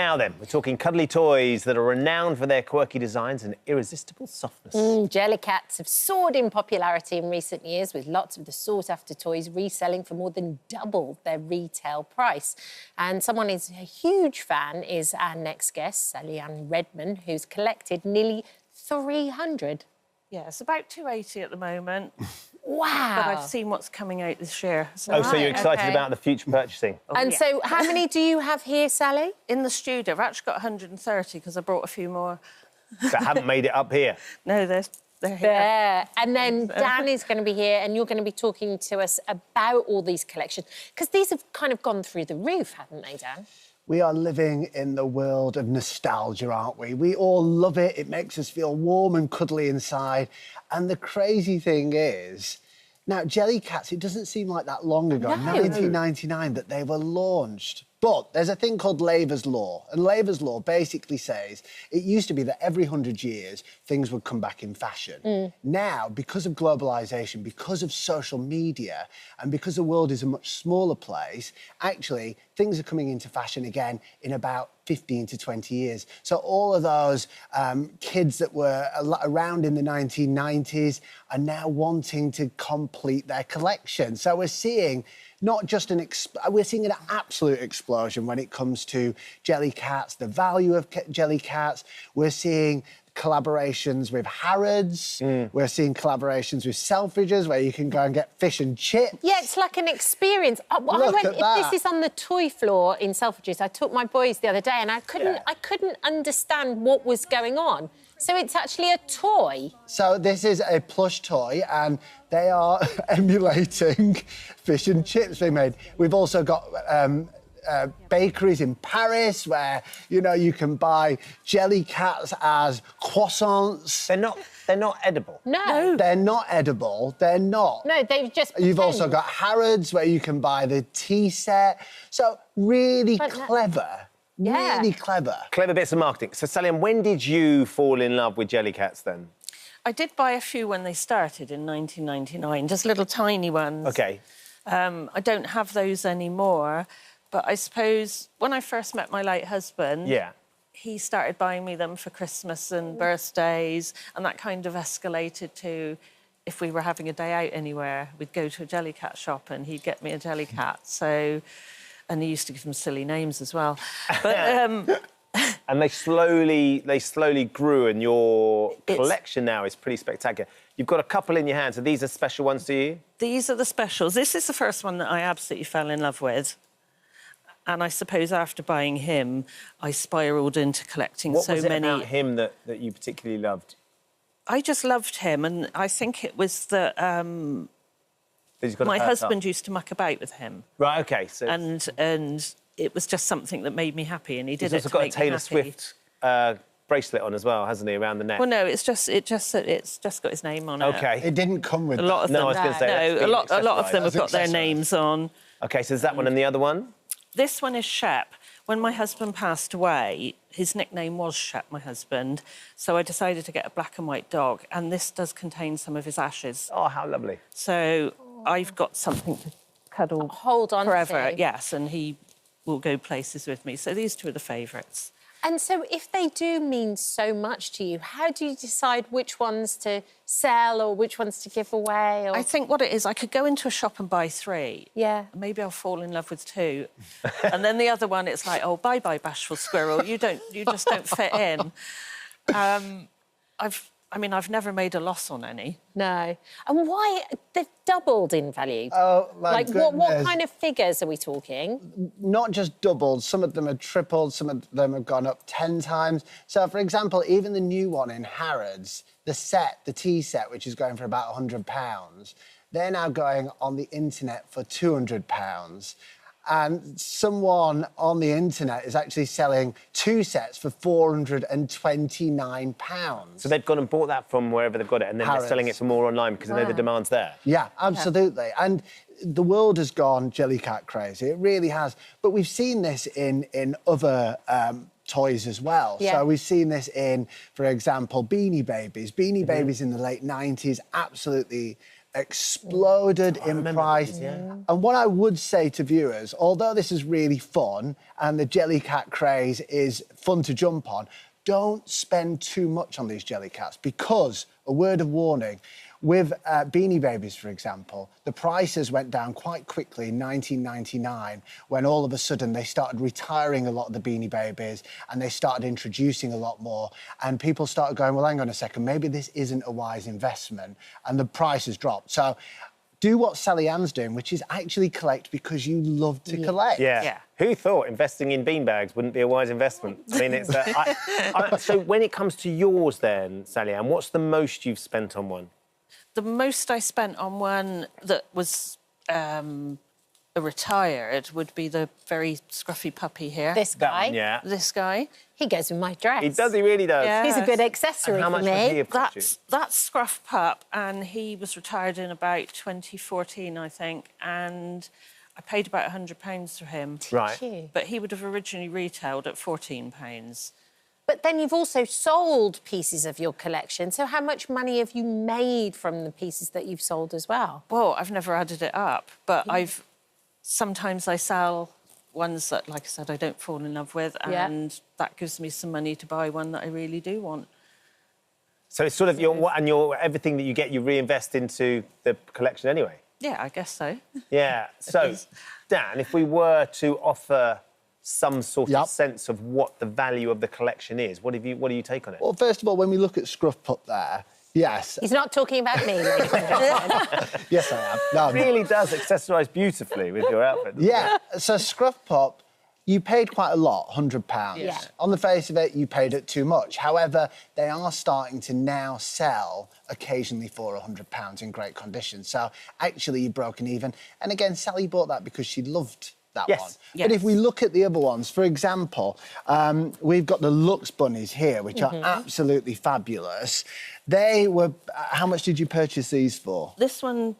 Now then, we're talking cuddly toys that are renowned for their quirky designs and irresistible softness. Jellycats have soared in popularity in recent years, with lots of the sought-after toys reselling for more than double their retail price. And someone who's a huge fan is our next guest, Sallyanne Redman, who's collected nearly 300. Yeah, it's about 280 at the moment. Wow. But I've seen what's coming out this year. So you're excited about the future purchasing? And so how many do you have here, Sally? In the studio, I've actually got 130 because I brought a few more. That haven't made it up here? No, they're here. There. And then Dan is going to be here and you're going to be talking to us about all these collections. Because these have kind of gone through the roof, haven't they, Dan? We are living in the world of nostalgia, aren't we? We all love it. It makes us feel warm and cuddly inside. And the crazy thing is, now, Jellycats, it doesn't seem like that long ago, 1999, that they were launched. But there's a thing called Laver's Law, and Laver's Law basically says it used to be that every 100 years things would come back in fashion. Now, because of globalisation, because of social media, and because the world is a much smaller place, actually, things are coming into fashion again in about 15 to 20 years. So all of those kids that were around in the 1990s are now wanting to complete their collection. So we're seeing not just we're seeing an absolute explosion when it comes to Jellycats, the value of Jellycats. We're seeing collaborations with Harrods. We're seeing collaborations with Selfridges, where you can go and get fish and chips. Yeah, it's like an experience. This is on the toy floor in Selfridges. I took my boys the other day and I couldn't understand what was going on. So it's actually a toy. So this is a plush toy, and they are emulating fish and chips they made. We've also got bakeries in Paris where, you know, you can buy Jellycats as croissants. They're not edible. No. They're not edible. They're not. No, they've just You've also got Harrods where you can buy the tea set. So really clever. Yeah. Really clever. Clever bits of marketing. So, Sallyanne, when did you fall in love with Jellycats then? I did buy a few when they started in 1999, just little tiny ones. OK. I don't have those anymore, but I suppose when I first met my late husband, he started buying me them for Christmas and birthdays, and that kind of escalated to, if we were having a day out anywhere, we'd go to a Jellycat shop and he'd get me a Jellycat. So, and he used to give them silly names as well. But and they slowly grew, and your collection now is pretty spectacular. You've got a couple in your hands, so these are special ones to you? These are the specials. This is the first one that I absolutely fell in love with. And I suppose after buying him, I spiralled into collecting so many. What was it about him that you particularly loved? I just loved him, and I think it was that my husband used to muck about with him. Right, OK. So and it was just something that made me happy, and he did it to got make a Taylor me happy. Swift bracelet on as well, hasn't he, around the neck? Well, no, it's just got his name on it. OK. It didn't come with a lot of them. No, I was going to say... No, a lot of them have got their names on. OK, so there's that one and the other one? This one is Shep. When my husband passed away, his nickname was Shep, my husband, so I decided to get a black and white dog, and this does contain some of his ashes. Oh, how lovely. So I've got something to cuddle hold on forever, to. yes, and he will go places with me. So these two are the favourites. And so if they do mean so much to you, how do you decide which ones to sell or which ones to give away? Or... I think what it is, I could go into a shop and buy 3. Yeah. Maybe I'll fall in love with 2. And then the other one, it's like, oh, bye-bye, bashful squirrel. You just don't fit in. I've never made a loss on any. No. And why? They've doubled in value. Oh, my goodness. What kind of figures are we talking? Not just doubled, some of them have tripled, some of them have gone up 10 times. So, for example, even the new one in Harrods, the tea set, which is going for about £100, they're now going on the internet for £200. And someone on the internet is actually selling 2 sets for £429. So they've gone and bought that from wherever they've got it, and then Harrods. they're selling it for more online because they know the demand's there. Yeah, absolutely. Yeah. And the world has gone Jellycat crazy. It really has. But we've seen this in other toys as well. Yeah. So we've seen this in, for example, Beanie Babies. Beanie Babies in the late 90s, absolutely exploded in price. And what I would say to viewers, although this is really fun and the Jellycat craze is fun to jump on, don't spend too much on these Jellycats because, a word of warning, with Beanie Babies, for example, the prices went down quite quickly in 1999 when all of a sudden they started retiring a lot of the Beanie Babies and they started introducing a lot more and people started going, well, hang on a second, maybe this isn't a wise investment, and the prices dropped. So do what Sallyanne's doing, which is actually collect because you love to collect. Yeah. Who thought investing in beanbags wouldn't be a wise investment? I mean, it's... so when it comes to yours then, Sallyanne, what's the most you've spent on one? The most I spent on one that was retired would be the very scruffy puppy here. This guy? Yeah. This guy. He goes with my dress. He does, he really does. Yeah. He's a good accessory And how for much would he me. have cost you? That's Scruff Pup, and he was retired in about 2014, I think, and I paid about £100 for him. Right. Cute. But he would have originally retailed at £14. But then you've also sold pieces of your collection. So how much money have you made from the pieces that you've sold as well? Well, I've never added it up, but sometimes I sell ones that, like I said, I don't fall in love with, and that gives me some money to buy one that I really do want. So it's sort of everything that you get, you reinvest into the collection anyway? Yeah, I guess so. Yeah. So, Dan, if we were to offer some sort of sense of what the value of the collection is, what do you take on it? Well, first of all, when we look at Scruff Pup there, yes. He's not talking about me, ladies and gentlemen. Yes, I am. No, it really does accessorise beautifully with your outfit. Yeah, so Scruff Pup, you paid quite a lot, £100. Yeah. On the face of it, you paid it too much. However, they are starting to now sell occasionally for £100 in great condition. So actually, you've broken even. And again, Sally bought that because she loved that one. Yes. But if we look at the other ones, for example, we've got the Lux bunnies here, which are absolutely fabulous. They were... How much did you purchase these for? This one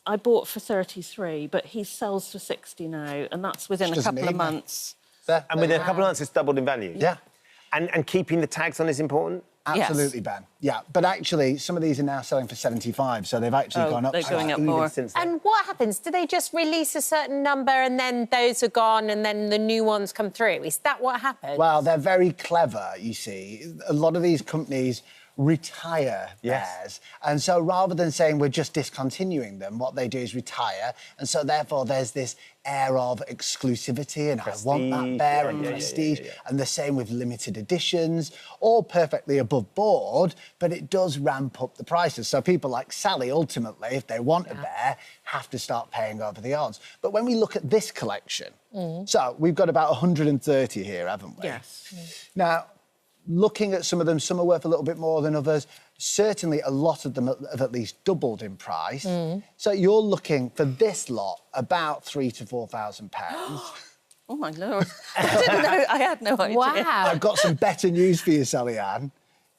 I bought for 33, but he sells for 60 now, and that's within a couple of months. And within a couple of months, it's doubled in value? Yeah. And keeping the tags on is important? Absolutely, yes. Ben. Yeah, but actually, some of these are now selling for 75, so they've actually gone up. They're going up more. Since then. And what happens? Do they just release a certain number and then those are gone and then the new ones come through? Is that what happens? Well, they're very clever, you see. A lot of these companies retire theirs. And so rather than saying we're just discontinuing them, what they do is retire. And so therefore there's this air of exclusivity and prestige, I want that bear and prestige. And the same with limited editions, all perfectly above board, but it does ramp up the prices. So people like Sally, ultimately, if they want a bear, have to start paying over the odds. But when we look at this collection, so we've got about 130 here, haven't we? Yes. Now, looking at some of them, some are worth a little bit more than others. Certainly, a lot of them have at least doubled in price. So you're looking for this lot about £3,000 to £4,000. Oh my Lord! I didn't know. I had no idea. Wow! I've got some better news for you, Sallyanne.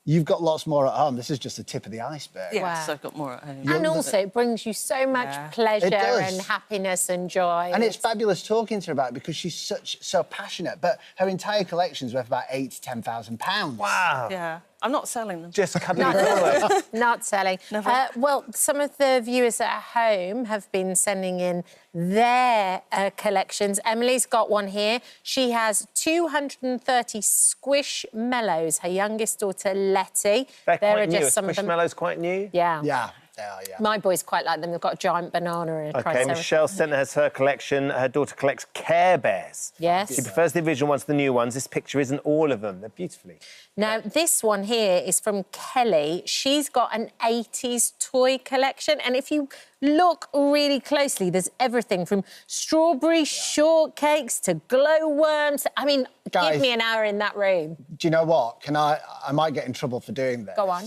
You've got lots more at home. This is just the tip of the iceberg. Yes, Wow. I've got more at home. And also, it brings you so much pleasure and happiness and joy. And it's fabulous talking to her about it because she's so passionate. But her entire collection's worth about £8,000 to £10,000. Wow. Yeah, I'm not selling them. Just cuddling away. Not selling. Well, some of the viewers at home have been sending in their collections. Emily's got one here. She has 230 Squishmallows. Her youngest daughter, Letty. They're there quite are new. just some of them. Squishmallows quite new? Yeah. Yeah, they are, yeah. My boys quite like them. They've got a giant banana and a OK, triceratops. Michelle sent us her collection. Her daughter collects Care Bears. Yes. She prefers the original ones to the new ones. This picture isn't all of them. They're beautifully. Now, this one here is from Kelly. She's got an 80s toy collection. And if you look really closely, there's everything from strawberry shortcakes to glowworms. I mean, Guys, give me an hour in that room. Do you know what? I might get in trouble for doing this. Go on.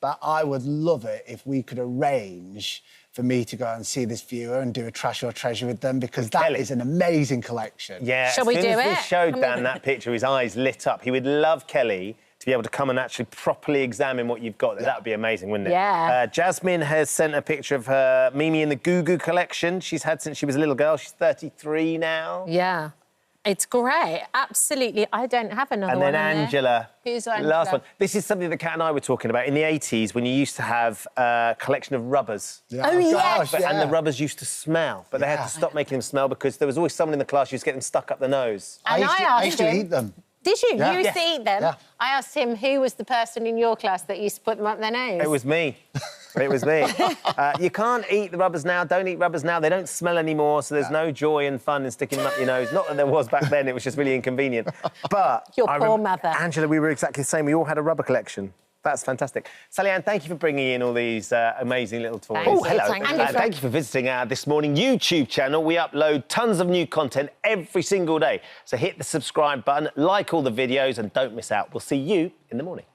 But I would love it if we could arrange for me to go and see this viewer and do a trash or treasure with them because that is an amazing collection. Yeah, Shall we as soon do as we it? showed Come Dan on. that picture, his eyes lit up. He would love Kelly to be able to come and actually properly examine what you've got. That would be amazing, wouldn't it? Yeah. Jasmine has sent a picture of her Mimi and the Goo Goo collection she's had since she was a little girl. She's 33 now. Yeah. It's great, absolutely. I don't have another one. And then Angela. Who's Angela? Last one. This is something that Kat and I were talking about in the 80s when you used to have a collection of rubbers. Yeah. Oh, yes. And the rubbers used to smell, but they had to stop making them smell because there was always someone in the class who used to get them stuck up the nose. And I used to eat them. Did you? Yeah. You used to eat them? Yeah. I asked him who was the person in your class that used to put them up their nose. It was me. It was me. You can't eat the rubbers now. Don't eat rubbers now. They don't smell anymore, so there's no joy and fun in sticking them up your nose. Not that there was back then. It was just really inconvenient. But Your poor mother. Angela, we were exactly the same. We all had a rubber collection. That's fantastic. Sallyanne, thank you for bringing in all these amazing little toys. Thank you. Hello. Thank you. And thank you for visiting our This Morning YouTube channel. We upload tons of new content every single day. So hit the subscribe button, like all the videos, and don't miss out. We'll see you in the morning.